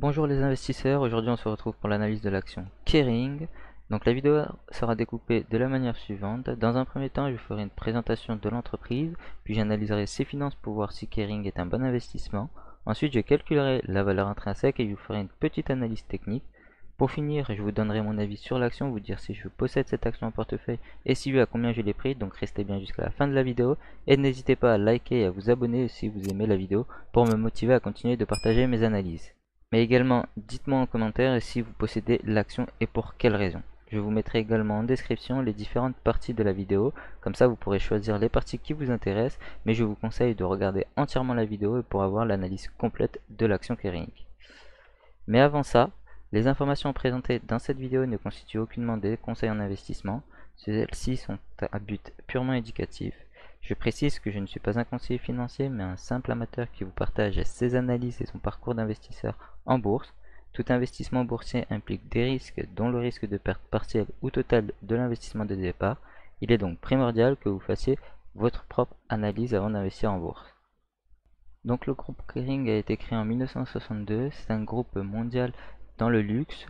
Bonjour les investisseurs, aujourd'hui on se retrouve pour l'analyse de l'action Kering. Donc la vidéo sera découpée de la manière suivante. Dans un premier temps, je ferai une présentation de l'entreprise, puis j'analyserai ses finances pour voir si Kering est un bon investissement. Ensuite, je calculerai la valeur intrinsèque et je vous ferai une petite analyse technique. Pour finir, je vous donnerai mon avis sur l'action, vous dire si je possède cette action en portefeuille et si oui, à combien je l'ai pris. Donc restez bien jusqu'à la fin de la vidéo et n'hésitez pas à liker et à vous abonner si vous aimez la vidéo pour me motiver à continuer de partager mes analyses. Mais également, dites-moi en commentaire si vous possédez l'action et pour quelle raison. Je vous mettrai également en description les différentes parties de la vidéo, comme ça vous pourrez choisir les parties qui vous intéressent, mais je vous conseille de regarder entièrement la vidéo pour avoir l'analyse complète de l'action Kering. Mais avant ça, les informations présentées dans cette vidéo ne constituent aucunement des conseils en investissement, celles-ci sont à but purement éducatif. Je précise que je ne suis pas un conseiller financier, mais un simple amateur qui vous partage ses analyses et son parcours d'investisseur en bourse. Tout investissement boursier implique des risques, dont le risque de perte partielle ou totale de l'investissement de départ. Il est donc primordial que vous fassiez votre propre analyse avant d'investir en bourse. Donc le groupe Kering a été créé en 1962, c'est un groupe mondial dans le luxe,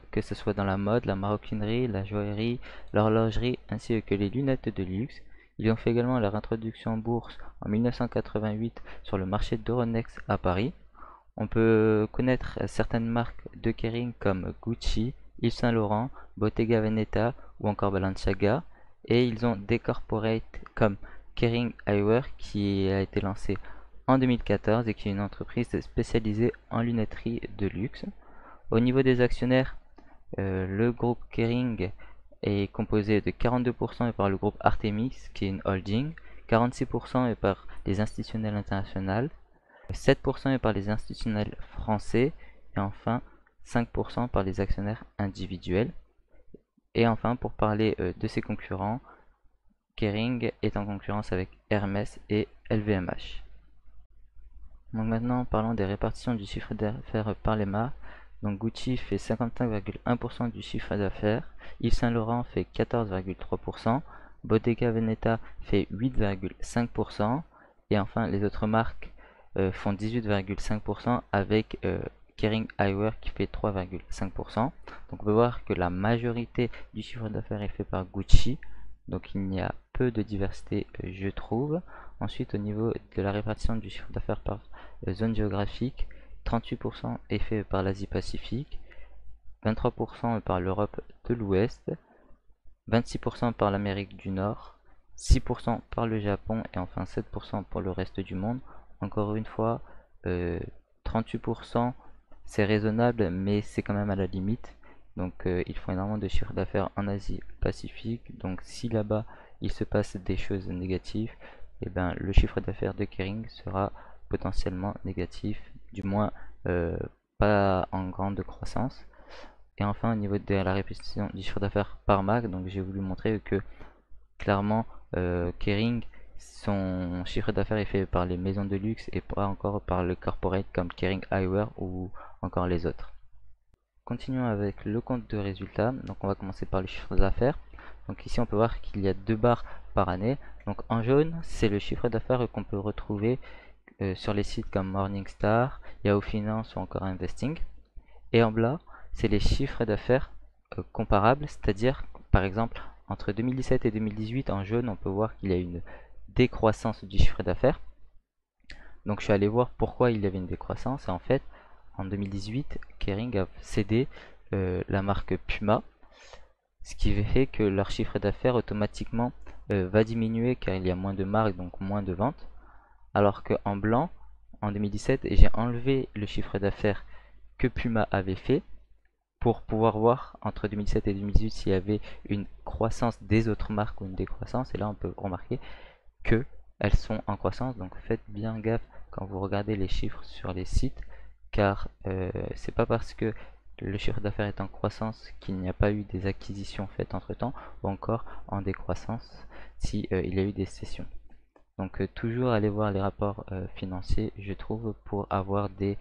que ce soit dans la mode, la maroquinerie, la joaillerie, l'horlogerie ainsi que les lunettes de luxe. Ils ont fait également leur introduction en bourse en 1988 sur le marché d'Euronext à Paris. On peut connaître certaines marques de Kering comme Gucci, Yves Saint Laurent, Bottega Veneta ou encore Balenciaga. Et ils ont des corporates comme Kering Eyewear qui a été lancé en 2014 et qui est une entreprise spécialisée en lunetterie de luxe. Au niveau des actionnaires, le groupe Kering est composé de 42% par le groupe Artemis, qui est une holding, 46% est par les institutionnels internationaux, 7% est par les institutionnels français, et enfin 5% par les actionnaires individuels. Et enfin, pour parler de ses concurrents, Kering est en concurrence avec Hermès et LVMH. Donc maintenant, parlons des répartitions du chiffre d'affaires par les marques. Donc Gucci fait 55,1% du chiffre d'affaires, Yves Saint Laurent fait 14,3%, Bottega Veneta fait 8,5%, et enfin les autres marques font 18,5% avec Kering Eyewear qui fait 3,5%. Donc on peut voir que la majorité du chiffre d'affaires est fait par Gucci, donc il y a peu de diversité je trouve. Ensuite, au niveau de la répartition du chiffre d'affaires par zone géographique, 38% est fait par l'Asie-Pacifique, 23% par l'Europe de l'Ouest, 26% par l'Amérique du Nord, 6% par le Japon et enfin 7% pour le reste du monde. Encore une fois, 38% c'est raisonnable mais c'est quand même à la limite. Donc ils font énormément de chiffre d'affaires en Asie-Pacifique. Donc si là-bas il se passe des choses négatives, et ben, le chiffre d'affaires de Kering sera potentiellement négatif, du moins pas en grande croissance. Et enfin, au niveau de la répartition du chiffre d'affaires par marque, donc j'ai voulu montrer que clairement Kering, son chiffre d'affaires est fait par les maisons de luxe et pas encore par le corporate comme Kering Eyewear ou encore les autres. Continuons avec le compte de résultats. Donc on va commencer par le chiffre d'affaires. Donc ici on peut voir qu'il y a deux barres par année. Donc en jaune, c'est le chiffre d'affaires qu'on peut retrouver sur les sites comme Morningstar, Yahoo Finance ou encore Investing. Et en blanc, c'est les chiffres d'affaires comparables, c'est-à-dire par exemple entre 2017 et 2018 en jaune, on peut voir qu'il y a une décroissance du chiffre d'affaires. Donc je suis allé voir pourquoi il y avait une décroissance et en fait en 2018 Kering a cédé la marque Puma, ce qui fait que leur chiffre d'affaires automatiquement va diminuer car il y a moins de marques donc moins de ventes, alors qu'en blanc en 2017 j'ai enlevé le chiffre d'affaires que Puma avait fait pour pouvoir voir entre 2017 et 2018 s'il y avait une croissance des autres marques ou une décroissance, et là on peut remarquer que elles sont en croissance. Donc faites bien gaffe quand vous regardez les chiffres sur les sites, car c'est pas parce que le chiffre d'affaires est en croissance qu'il n'y a pas eu des acquisitions faites entre temps, ou encore en décroissance si il y a eu des cessions. Donc toujours aller voir les rapports financiers, je trouve, pour avoir des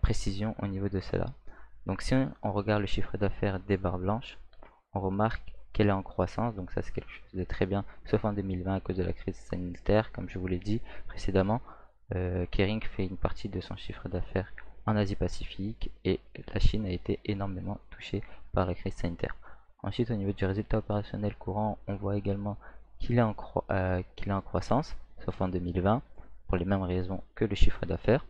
précisions au niveau de cela. Donc si on regarde le chiffre d'affaires des barres blanches, on remarque qu'elle est en croissance, donc ça c'est quelque chose de très bien, sauf en 2020 à cause de la crise sanitaire, comme je vous l'ai dit précédemment. Kering fait une partie de son chiffre d'affaires en Asie-Pacifique et la Chine a été énormément touchée par la crise sanitaire. Ensuite, au niveau du résultat opérationnel courant, on voit également qu'il est en croissance, sauf en 2020, pour les mêmes raisons que le chiffre d'affaires.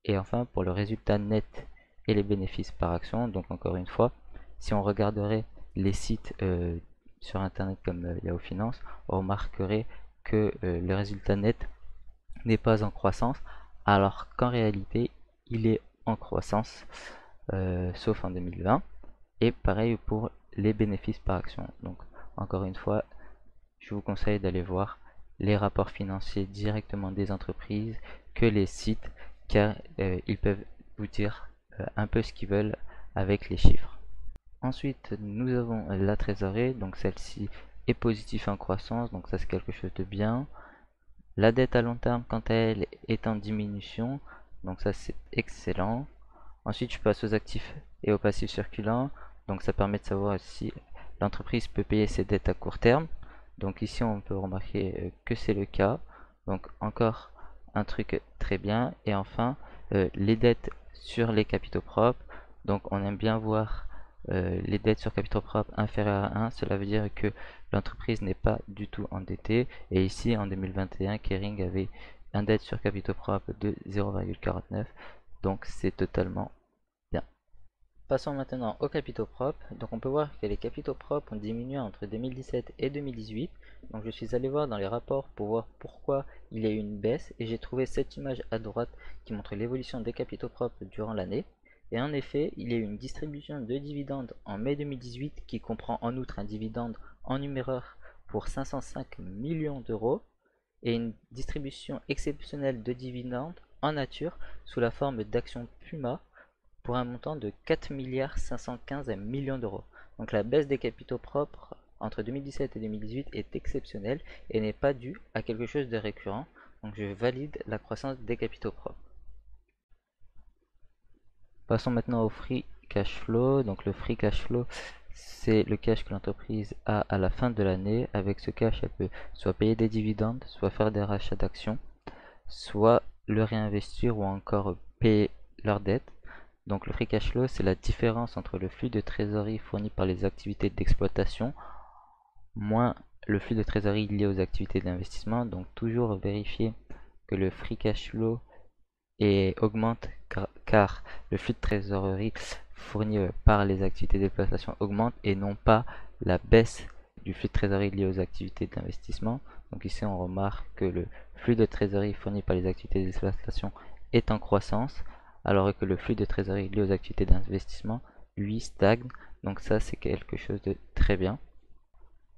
Et enfin, pour le résultat net et les bénéfices par action, donc encore une fois, si on regarderait les sites sur internet comme Yahoo Finance, on remarquerait que le résultat net n'est pas en croissance, alors qu'en réalité, il est en croissance, sauf en 2020. Et pareil pour les bénéfices par action. Donc, encore une fois, je vous conseille d'aller voir les rapports financiers directement des entreprises que les sites, car ils peuvent vous dire un peu ce qu'ils veulent avec les chiffres. Ensuite, nous avons la trésorerie, donc celle-ci est positive en croissance, donc ça c'est quelque chose de bien. La dette à long terme, quant à elle, est en diminution, donc ça c'est excellent. Ensuite, je passe aux actifs et aux passifs circulants, donc ça permet de savoir si l'entreprise peut payer ses dettes à court terme. Donc ici, on peut remarquer que c'est le cas. Donc encore un truc très bien. Et enfin, les dettes sur les capitaux propres. Donc on aime bien voir les dettes sur capitaux propres inférieures à 1. Cela veut dire que l'entreprise n'est pas du tout endettée. Et ici, en 2021, Kering avait un dette sur capitaux propres de 0,49. Donc c'est totalement bien. Passons maintenant aux capitaux propres. Donc on peut voir que les capitaux propres ont diminué entre 2017 et 2018. Donc je suis allé voir dans les rapports pour voir pourquoi il y a eu une baisse et j'ai trouvé cette image à droite qui montre l'évolution des capitaux propres durant l'année. Et en effet, il y a eu une distribution de dividendes en mai 2018 qui comprend en outre un dividende en numéraire pour 505 millions d'euros et une distribution exceptionnelle de dividendes en nature sous la forme d'actions Puma pour un montant de 4 515 millions d'euros. Donc la baisse des capitaux propres entre 2017 et 2018 est exceptionnelle et n'est pas due à quelque chose de récurrent. Donc je valide la croissance des capitaux propres. Passons maintenant au free cash flow. Donc le free cash flow, c'est le cash que l'entreprise a à la fin de l'année. Avec ce cash, elle peut soit payer des dividendes, soit faire des rachats d'actions, soit le réinvestir ou encore payer leurs dettes. Donc le free cash flow, c'est la différence entre le flux de trésorerie fourni par les activités d'exploitation moins le flux de trésorerie lié aux activités d'investissement. Donc toujours vérifier que le free cash flow augmente car le flux de trésorerie fourni par les activités d'exploitation augmente et non pas la baisse du flux de trésorerie lié aux activités d'investissement. Donc ici on remarque que le flux de trésorerie fourni par les activités d'exploitation est en croissance alors que le flux de trésorerie lié aux activités d'investissement lui stagne. Donc ça c'est quelque chose de très bien.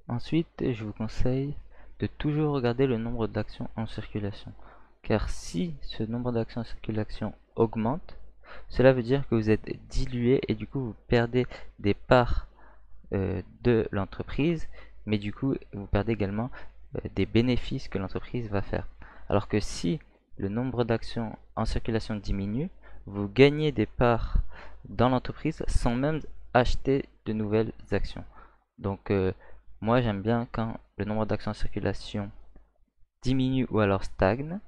Ensuite, je vous conseille de toujours regarder le nombre d'actions en circulation. Car si ce nombre d'actions en circulation augmente, cela veut dire que vous êtes dilué et du coup vous perdez des parts de l'entreprise, mais du coup vous perdez également des bénéfices que l'entreprise va faire. Alors que si le nombre d'actions en circulation diminue, vous gagnez des parts dans l'entreprise sans même acheter de nouvelles actions. Donc moi j'aime bien quand le nombre d'actions en circulation diminue ou alors stagne.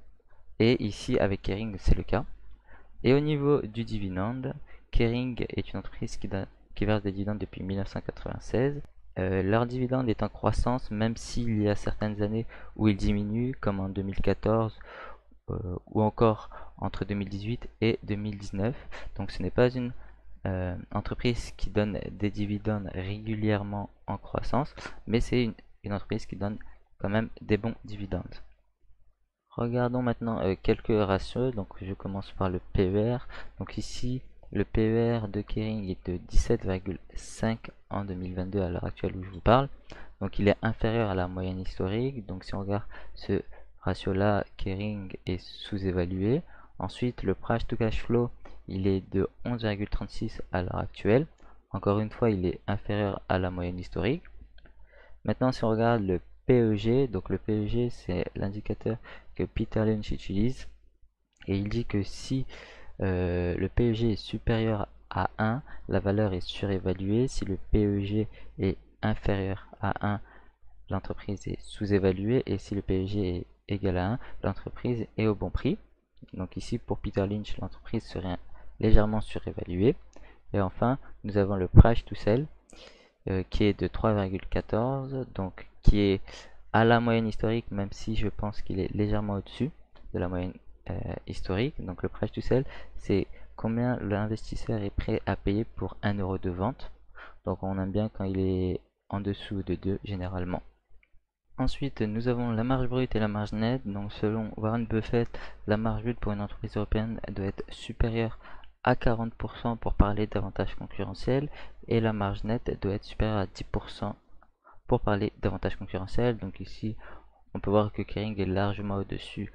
Et ici avec Kering c'est le cas. Et au niveau du dividende, Kering est une entreprise qui verse des dividendes depuis 1996. Leur dividende est en croissance même s'il y a certaines années où il diminue comme en 2014 ou encore entre 2018 et 2019. Donc ce n'est pas une entreprise qui donne des dividendes régulièrement en croissance, mais c'est une entreprise qui donne quand même des bons dividendes. Regardons maintenant quelques ratios. Donc je commence par le PER. Donc ici le PER de Kering est de 17,5 en 2022 à l'heure actuelle où je vous parle. Donc il est inférieur à la moyenne historique. Donc si on regarde ce ratio là, Kering est sous-évalué. Ensuite le price to cash flow, il est de 11,36 à l'heure actuelle. Encore une fois, il est inférieur à la moyenne historique. Maintenant, si on regarde le PEG, donc le PEG, c'est l'indicateur que Peter Lynch utilise. Et il dit que si le PEG est supérieur à 1, la valeur est surévaluée. Si le PEG est inférieur à 1, l'entreprise est sous-évaluée. Et si le PEG est égal à 1, l'entreprise est au bon prix. Donc ici, pour Peter Lynch, l'entreprise serait légèrement surévalué. Et enfin, nous avons le price to sell qui est de 3,14, donc qui est à la moyenne historique, même si je pense qu'il est légèrement au-dessus de la moyenne historique. Donc le price to sell, c'est combien l'investisseur est prêt à payer pour 1 euro de vente. Donc on aime bien quand il est en dessous de 2 généralement. Ensuite, nous avons la marge brute et la marge nette. Donc selon Warren Buffett, la marge brute pour une entreprise européenne doit être supérieure à 40% pour parler d'avantage concurrentiel, et la marge nette doit être supérieure à 10% pour parler d'avantage concurrentiel. Donc ici, on peut voir que Kering est largement au-dessus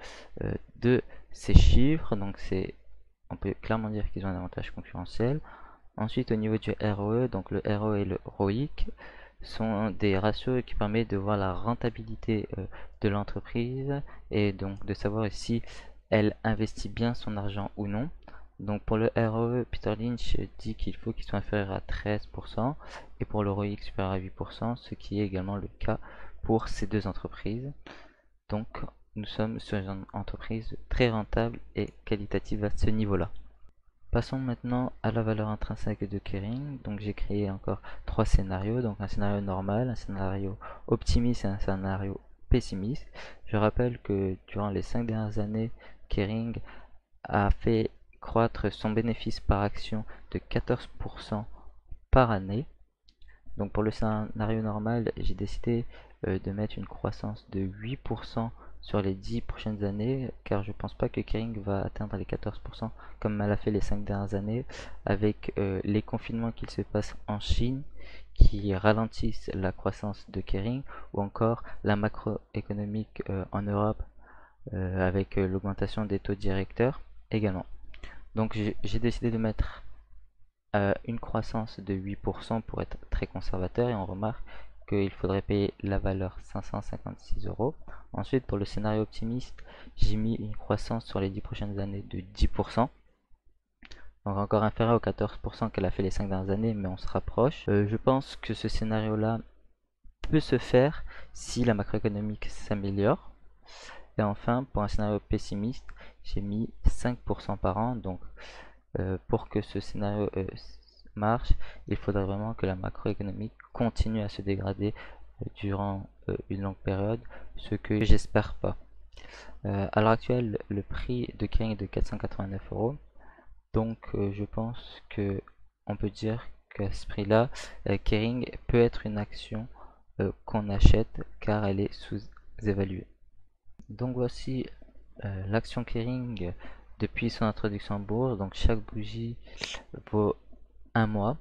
de ces chiffres. Donc on peut clairement dire qu'ils ont un avantage concurrentiel. Ensuite, au niveau du ROE, donc le ROE et le ROIC sont des ratios qui permettent de voir la rentabilité de l'entreprise et donc de savoir si elle investit bien son argent ou non. Donc pour le ROE, Peter Lynch dit qu'il faut qu'il soit inférieur à 13% et pour le ROIC supérieur à 8%, ce qui est également le cas pour ces deux entreprises. Donc nous sommes sur une entreprise très rentable et qualitative à ce niveau-là. Passons maintenant à la valeur intrinsèque de Kering. Donc j'ai créé encore 3 scénarios, donc un scénario normal, un scénario optimiste et un scénario pessimiste. Je rappelle que durant les 5 dernières années, Kering a fait croître son bénéfice par action de 14% par année. Donc pour le scénario normal, j'ai décidé de mettre une croissance de 8% sur les 10 prochaines années, car je pense pas que Kering va atteindre les 14% comme elle a fait les 5 dernières années, avec les confinements qu'il se passe en Chine qui ralentissent la croissance de Kering, ou encore la macroéconomique en Europe avec l'augmentation des taux directeurs également. Donc j'ai décidé de mettre une croissance de 8% pour être très conservateur, et on remarque qu'il faudrait payer la valeur 556 euros. Ensuite, pour le scénario optimiste, j'ai mis une croissance sur les 10 prochaines années de 10%. Donc encore inférieur aux 14% qu'elle a fait les 5 dernières années, mais on se rapproche. Je pense que ce scénario-là peut se faire si la macroéconomique s'améliore. Et enfin, pour un scénario pessimiste, j'ai mis 5% par an. Donc pour que ce scénario marche, il faudrait vraiment que la macroéconomique continue à se dégrader durant une longue période, ce que j'espère pas. À l'heure actuelle, le prix de Kering est de 489 euros. Donc je pense que on peut dire qu'à ce prix-là, Kering peut être une action qu'on achète car elle est sous-évaluée. Donc voici l'action Kering depuis son introduction en bourse. Donc chaque bougie vaut un mois.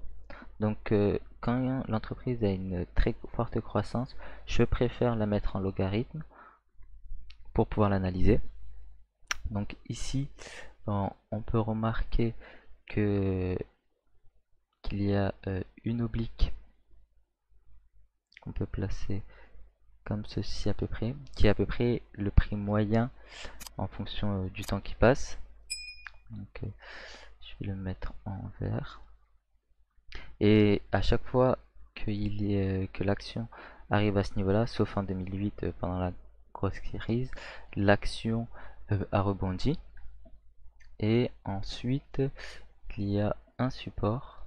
Donc quand l'entreprise a une très forte croissance, je préfère la mettre en logarithme pour pouvoir l'analyser. Donc ici, on peut remarquer que qu'il y a une oblique qu'on peut placer comme ceci à peu près, qui est à peu près le prix moyen en fonction du temps qui passe. Donc je vais le mettre en vert. Et à chaque fois que l'action arrive à ce niveau-là, sauf en 2008 pendant la grosse crise, l'action a rebondi. Et ensuite, il y a un support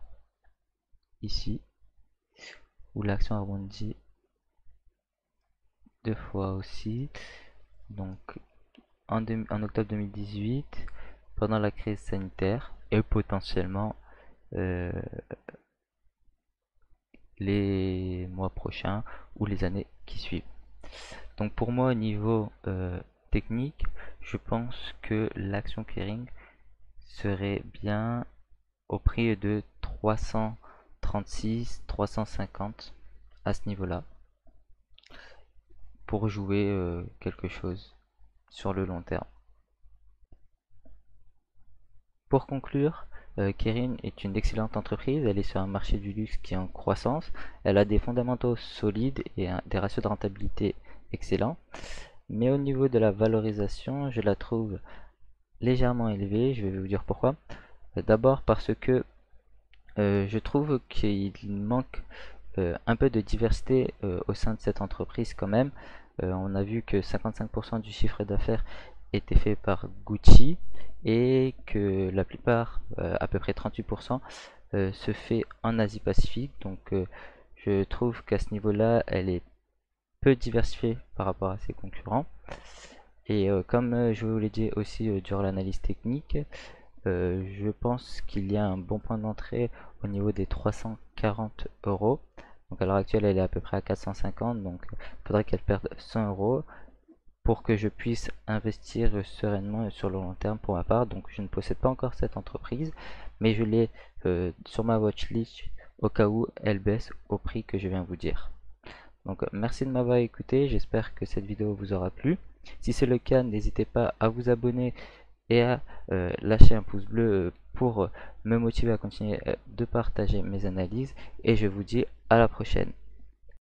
ici où l'action a rebondi deux fois aussi. Donc en octobre 2018, pendant la crise sanitaire, et potentiellement les mois prochains ou les années qui suivent. Donc pour moi, au niveau technique, je pense que l'action Kering serait bien au prix de 336, 350 à ce niveau-là pour jouer quelque chose sur le long terme. Pour conclure, Kering est une excellente entreprise, elle est sur un marché du luxe qui est en croissance, elle a des fondamentaux solides et des ratios de rentabilité excellents, mais au niveau de la valorisation, je la trouve légèrement élevée, je vais vous dire pourquoi. D'abord parce que je trouve qu'il manque un peu de diversité au sein de cette entreprise quand même. On a vu que 55% du chiffre d'affaires été fait par Gucci et que la plupart, à peu près 38%, se fait en Asie Pacifique. Donc je trouve qu'à ce niveau-là, elle est peu diversifiée par rapport à ses concurrents. Et comme je vous l'ai dit aussi durant l'analyse technique, je pense qu'il y a un bon point d'entrée au niveau des 340 euros. Donc à l'heure actuelle, elle est à peu près à 450, donc il faudrait qu'elle perde 100 euros pour que je puisse investir sereinement et sur le long terme pour ma part. Donc je ne possède pas encore cette entreprise, mais je l'ai sur ma watchlist au cas où elle baisse au prix que je viens vous dire. Donc merci de m'avoir écouté, j'espère que cette vidéo vous aura plu. Si c'est le cas, n'hésitez pas à vous abonner et à lâcher un pouce bleu pour me motiver à continuer de partager mes analyses. Et je vous dis à la prochaine.